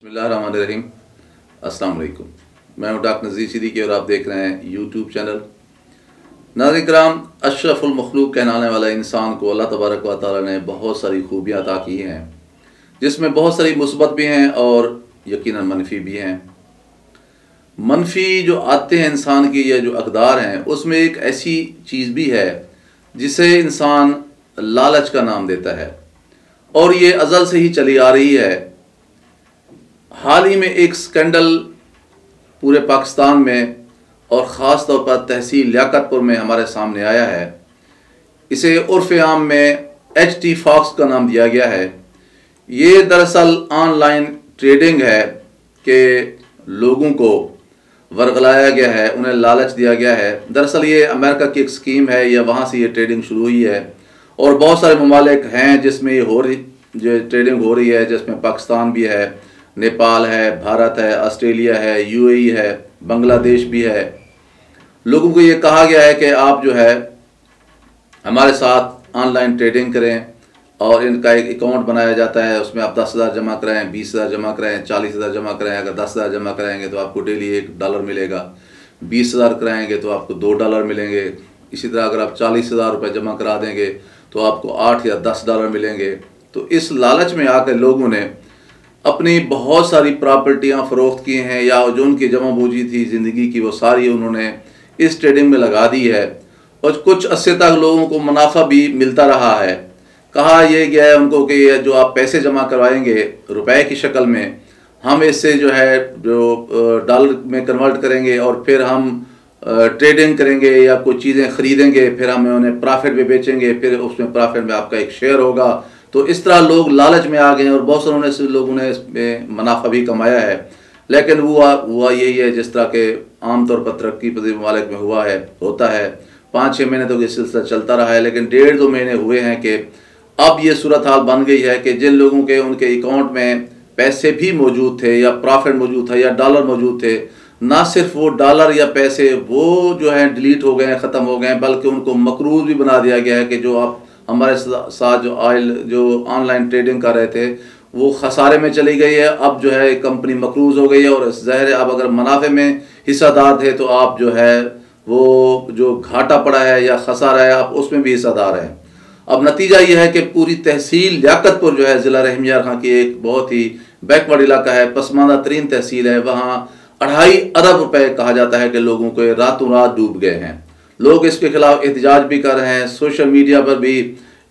बिस्मिल्लाहिर्रहमानिर्रहीम। अस्सलाम वालेकुम। मैं हूँ डॉक्टर नज़ीर सिद्दीकी और आप देख रहे हैं यूट्यूब चैनल। नाज़रीन किराम, अशरफुल मखलूक कहलाने वाला इंसान को अल्लाह तबारक व तआला ने बहुत सारी खूबियाँ अता की हैं, जिसमें बहुत सारी मुस्बत भी हैं और यकीनन मनफी भी हैं। मनफी जो आते हैं इंसान की, या जो अक़दार हैं, उसमें एक ऐसी चीज़ भी है जिसे इंसान लालच का नाम देता है, और ये अज़ल से ही चली आ रही है। हाल ही में एक स्कैंडल पूरे पाकिस्तान में और ख़ास तौर पर तहसील लियाकतपुर में हमारे सामने आया है। इसे उर्फ़ आम में HT फॉक्स का नाम दिया गया है। ये दरअसल ऑनलाइन ट्रेडिंग है कि लोगों को वर्गलाया गया है, उन्हें लालच दिया गया है। दरअसल ये अमेरिका की एक स्कीम है, या वहाँ से ये ट्रेडिंग शुरू हुई है, और बहुत सारे ममालिक हैं जिसमें ये जो ट्रेडिंग हो रही है, जिसमें पाकिस्तान भी है, नेपाल है, भारत है, ऑस्ट्रेलिया है, UAE है, बांग्लादेश भी है। लोगों को ये कहा गया है कि आप जो है हमारे साथ ऑनलाइन ट्रेडिंग करें, और इनका एक अकाउंट बनाया जाता है। उसमें आप 10,000 जमा कराएं, 20,000 जमा कराएं, 40,000 जमा कराएं। अगर 10,000 जमा कराएंगे तो आपको डेली $1 मिलेगा। 20,000 कराएंगे तो आपको $2 मिलेंगे। इसी तरह अगर आप 40,000 रुपये जमा करा देंगे तो आपको $8 या $10 मिलेंगे। तो इस लालच में आकर लोगों ने अपनी बहुत सारी प्रॉपर्टियां फ़रोख्त की हैं, या जो उनकी जमा बूझी थी ज़िंदगी की, वो सारी उन्होंने इस ट्रेडिंग में लगा दी है, और कुछ अरसे तक लोगों को मुनाफा भी मिलता रहा है। कहा यह गया है उनको कि जो आप पैसे जमा करवाएंगे रुपए की शक्ल में, हम इससे जो है जो डॉलर में कन्वर्ट करेंगे, और फिर हम ट्रेडिंग करेंगे या कुछ चीज़ें ख़रीदेंगे, फिर हम उन्हें प्रॉफिट में बेचेंगे, फिर उसमें प्रॉफिट में आपका एक शेयर होगा। तो इस तरह लोग लालच में आ गए हैं, और बहुत सारे लोगों ने इसमें मुनाफा भी कमाया है। लेकिन हुआ यही है जिस तरह के आमतौर पर तरक्की पजीर ममालिक में होता है। 5-6 महीने तो ये सिलसिला चलता रहा है, लेकिन 1.5-2 महीने हुए हैं कि अब ये सूरत हाल बन गई है कि जिन लोगों के उनके अकाउंट में पैसे भी मौजूद थे, या प्रॉफिट मौजूद था, या डॉलर मौजूद थे, ना सिर्फ वो डॉलर या पैसे वो जो है डिलीट हो गए हैं, ख़त्म हो गए हैं, बल्कि उनको मकरूज भी बना दिया गया है कि जो आप हमारे साथ जो ऑनलाइन ट्रेडिंग कर रहे थे वो खसारे में चली गई है। अब जो है कंपनी मकरूज हो गई है, और ज़ाहिर है अब अगर मुनाफे में हिस्सादार थे तो आप जो है वो जो घाटा पड़ा है या खसारा है, आप उसमें भी हिस्सादार हैं। अब नतीजा ये है कि पूरी तहसील लियाकतपुर जो है ज़िला रहम यार खां की एक बहुत ही बैकवर्ड इलाका है, पसमानदा तरीन तहसील है। वहाँ 2.5 अरब रुपए कहा जाता है कि लोगों को रातों रात डूब गए हैं। लोग इसके खिलाफ एहतजाज भी कर रहे हैं, सोशल मीडिया पर भी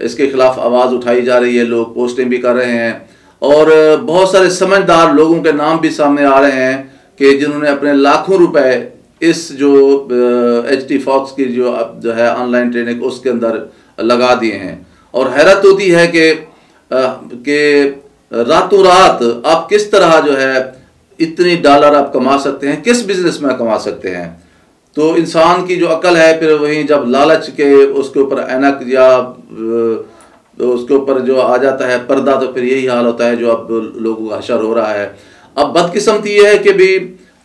इसके खिलाफ आवाज़ उठाई जा रही है, लोग पोस्टिंग भी कर रहे हैं, और बहुत सारे समझदार लोगों के नाम भी सामने आ रहे हैं कि जिन्होंने अपने लाखों रुपए इस जो HT फॉक्स की जो है ऑनलाइन ट्रेडिंग उसके अंदर लगा दिए हैं। और हैरत होती है कि रातों रात आप किस तरह जो है इतनी डॉलर आप कमा सकते हैं, किस बिजनेस में कमा सकते हैं। तो इंसान की जो अकल है, फिर वहीं जब लालच के उसके ऊपर ऐनक या उसके ऊपर जो आ जाता है पर्दा, तो फिर यही हाल होता है जो अब लोगों का हशर हो रहा है। अब बदकिस्मती ये है कि भी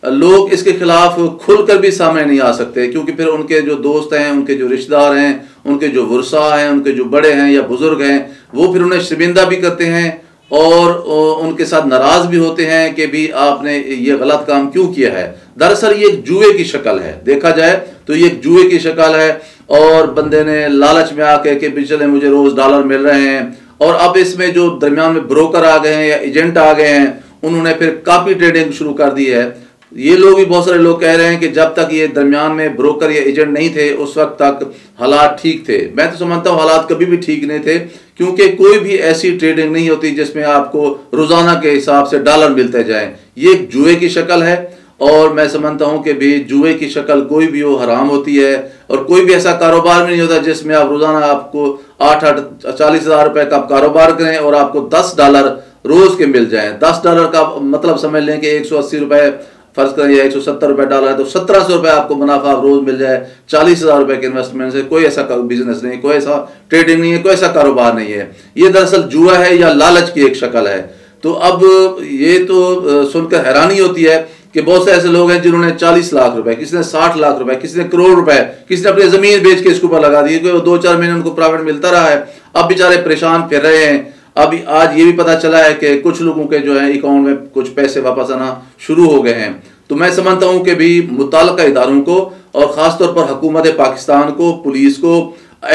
लोग इसके खिलाफ खुलकर भी सामने नहीं आ सकते, क्योंकि फिर उनके जो दोस्त हैं, उनके जो रिश्तेदार हैं, उनके जो वर्सा हैं, उनके जो बड़े हैं या बुजुर्ग हैं, वो फिर उन्हें शर्मिंदा भी करते हैं, और उनके साथ नाराज भी होते हैं कि भी आपने ये गलत काम क्यों किया है। दरअसल ये एक जुए की शक्ल है, देखा जाए तो ये एक जुए की शक्ल है, और बंदे ने लालच में आके कि भी चले मुझे रोज डॉलर मिल रहे हैं, और अब इसमें जो दरमियान में ब्रोकर आ गए हैं या एजेंट आ गए हैं, उन्होंने फिर कॉपी ट्रेडिंग शुरू कर दी है। ये लोग भी, बहुत सारे लोग कह रहे हैं कि जब तक ये दरमियान में ब्रोकर या एजेंट नहीं थे उस वक्त तक हालात ठीक थे। मैं तो समझता हूँ हालात कभी भी ठीक नहीं थे, क्योंकि कोई भी ऐसी ट्रेडिंग नहीं होती जिसमें आपको रोजाना के हिसाब से डॉलर मिलते जाएं। ये एक जुए की शक्ल है, और मैं समझता हूँ कि भी जुए की शक्ल कोई भी हो हराम होती है, और कोई भी ऐसा कारोबार भी नहीं होता जिसमें आप रोजाना आपको 40,000 रुपए का कारोबार करें और आपको $10 रोज के मिल जाएं। $10 का मतलब समझ लें कि 180 रुपए फर्ज करें, या 170 रुपए डॉलर है तो 1700 रुपए आपको मुनाफा रोज मिल जाए। 40,000 रुपए के इन्वेस्टमेंट से कोई ऐसा बिजनेस नहीं, कोई ऐसा ट्रेडिंग नहीं है, कोई ऐसा कारोबार नहीं है। ये दरअसल जुआ है या लालच की एक शक्ल है। तो अब ये तो सुनकर हैरानी होती है कि बहुत से ऐसे लोग हैं जिन्होंने 40 लाख रुपए, किसी ने 60 लाख रुपए, किसी ने करोड़ रुपए, किसी ने अपनी जमीन बेच के इसके ऊपर लगा दी, 2-4 महीने उनको प्रॉफिट मिलता रहा है। अब बेचारे परेशान फिर रहे हैं। अब आज ये भी पता चला है कि कुछ लोगों के जो है अकाउंट में कुछ पैसे वापस आना शुरू हो गए हैं। तो मैं समझता हूं कि भी मुताल्लिका इदारों को और ख़ासतौर पर हुकूमत पाकिस्तान को, पुलिस को,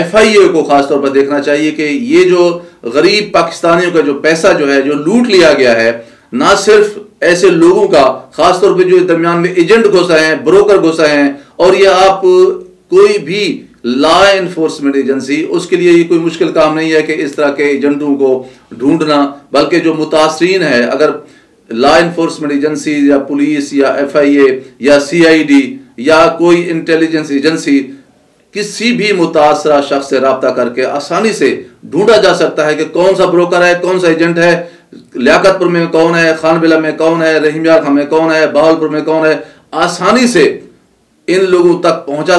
FIA को खासतौर पर देखना चाहिए कि ये जो गरीब पाकिस्तानियों का जो पैसा जो है जो लूट लिया गया है, ना सिर्फ ऐसे लोगों का, खासतौर पर जो दरमियान में एजेंट घुसा है, ब्रोकर घुसा है, और ये आप कोई भी लॉ एनफोर्समेंट एजेंसी, उसके लिए ये कोई मुश्किल काम नहीं है कि इस तरह के एजेंटों को ढूंढना, बल्कि जो मुतासरीन है, अगर लॉ एनफोर्समेंट एजेंसी या पुलिस या FIA या CID या कोई इंटेलिजेंस एजेंसी किसी भी मुतासरा शख्स से रब्ता करके आसानी से ढूंढा जा सकता है कि कौन सा ब्रोकर है, कौन सा एजेंट है, लियाकतपुर में कौन है, खानबिला में कौन है, रहीम यार खां में कौन है, बहावलपुर में कौन है। आसानी से इन लोगों तक पहुंचा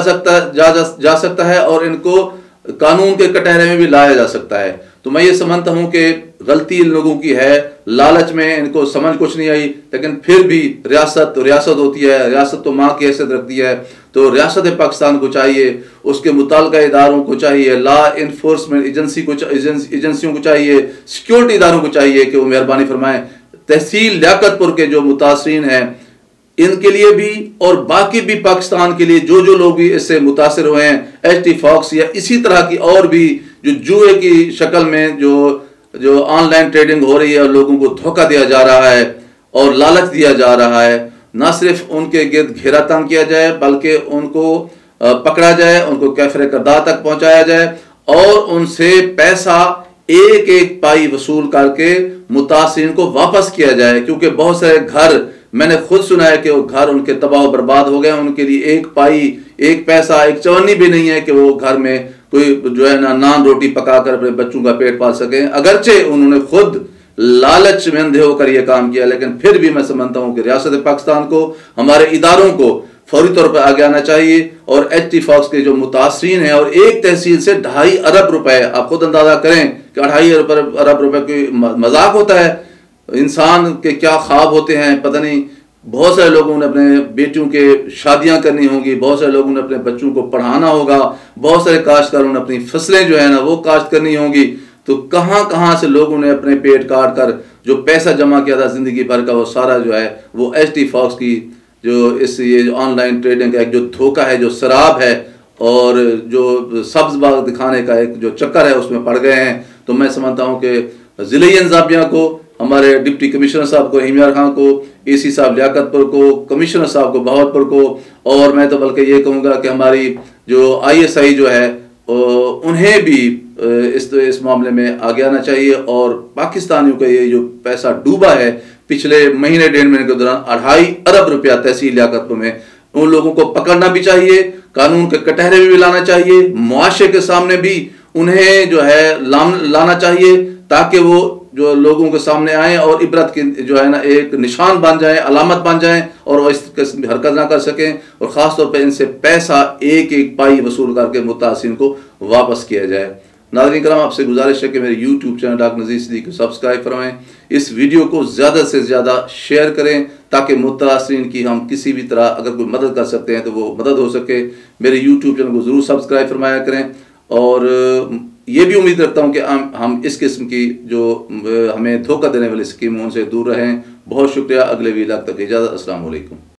जा सकता है और इनको कानून के कटहरे में भी लाया जा सकता है। तो मैं ये समझता हूं कि गलती इन लोगों की है, लालच में इनको समझ कुछ नहीं आई, लेकिन फिर भी रियासत तो रियासत होती है, रियासत तो माँ की हैसियत रखती है। तो रियासत पाकिस्तान को चाहिए, उसके मुताल्लिका इदारों को चाहिए, लॉ इन्फोर्समेंट एजेंसियों को चाहिए, सिक्योरिटी इदारों को चाहिए कि वो मेहरबानी फरमाएं, तहसील लियाकतपुर के जो मुतासरीन हैं इनके लिए भी और बाकी भी पाकिस्तान के लिए जो लोग भी इससे मुतासिर हुए हैं, HT Fox या इसी तरह की और भी जो जुए की शक्ल में जो ऑनलाइन ट्रेडिंग हो रही है और लोगों को धोखा दिया जा रहा है और लालच दिया जा रहा है, ना सिर्फ उनके गिर्द घेरा तंग किया जाए बल्कि उनको पकड़ा जाए, उनको कैफरे करदार तक पहुंचाया जाए और उनसे पैसा एक एक पाई वसूल करके मुतासिरीन को वापस किया जाए। क्योंकि बहुत सारे घर मैंने खुद सुना है कि वो घर उनके तबाह बर्बाद हो गए, उनके लिए एक पाई, एक पैसा, एक चवन्नी भी नहीं है कि वो घर में कोई जो है ना नान रोटी पकाकर अपने बच्चों का पेट पाल सके। अगरचे उन्होंने खुद लालच में अंधे होकर यह काम किया, लेकिन फिर भी मैं समझता हूं कि रियासत पाकिस्तान को, हमारे इदारों को फौरी तौर पर आगे आना चाहिए और HT Fox के जो मुतासरीन हैं, और एक तहसील से 2.5 अरब रुपए, आप खुद अंदाजा करें कि 2.5 अरब रुपए कोई मजाक होता है? इंसान के क्या ख्वाब होते हैं पता नहीं। बहुत सारे लोगों ने अपने बेटियों के शादियां करनी होंगी, बहुत सारे लोगों ने अपने बच्चों को पढ़ाना होगा, बहुत सारे काश्तकारों ने अपनी फसलें जो है ना वो काश्त करनी होंगी। तो कहाँ से लोगों ने अपने पेट काट कर जो पैसा जमा किया था जिंदगी भर का, वो सारा जो है वो HT Fox की जो ये ऑनलाइन ट्रेडिंग का एक जो धोखा है, जो शराब है और जो सब्ज बाग दिखाने का एक जो चक्कर है उसमें पड़ गए हैं। तो मैं समझता हूँ कि ज़िले इंतज़ामिया को, हमारे डिप्टी कमिश्नर साहब को, रहीम यार खां को, AC साहब लियाकतपुर को, कमिश्नर साहब को बहावलपुर को, और मैं तो बल्कि ये कहूँगा कि हमारी जो ISI जो है उन्हें भी इस मामले में आगे आना चाहिए। और पाकिस्तानियों का ये जो पैसा डूबा है पिछले महीने 1.5 महीने के दौरान 2.5 अरब रुपया तहसील लियाकतपुर में, उन लोगों को पकड़ना भी चाहिए, कानून के कटहरे में भी लाना चाहिए, मुआशरे के सामने भी उन्हें जो है लाना चाहिए, ताकि वो जो लोगों के सामने आए और इबरत की जो है ना एक निशान बन जाए, अलामत बन जाए और वो इस किस्म की हरकत ना कर सकें। और ख़ास तौर पर इनसे पैसा एक एक पाई वसूल करके मुतासिरीन को वापस किया जाए। नाज़रीन कराम, आपसे गुजारिश है कि मेरे YouTube चैनल डॉक्टर नज़ीर सिद्दीकी को सब्सक्राइब फरमाएं, इस वीडियो को ज़्यादा से ज़्यादा शेयर करें ताकि मुतासिरीन की हम किसी भी तरह अगर कोई मदद कर सकते हैं तो वो मदद हो सके। मेरे YouTube चैनल को ज़रूर सब्सक्राइब फरमाया करें और ये भी उम्मीद रखता हूँ कि हम इस किस्म की जो हमें धोखा देने वाली स्कीमों से दूर रहें। बहुत शुक्रिया। अगले वीडियो तक इजाज़त। अस्सलाम वालेकुम।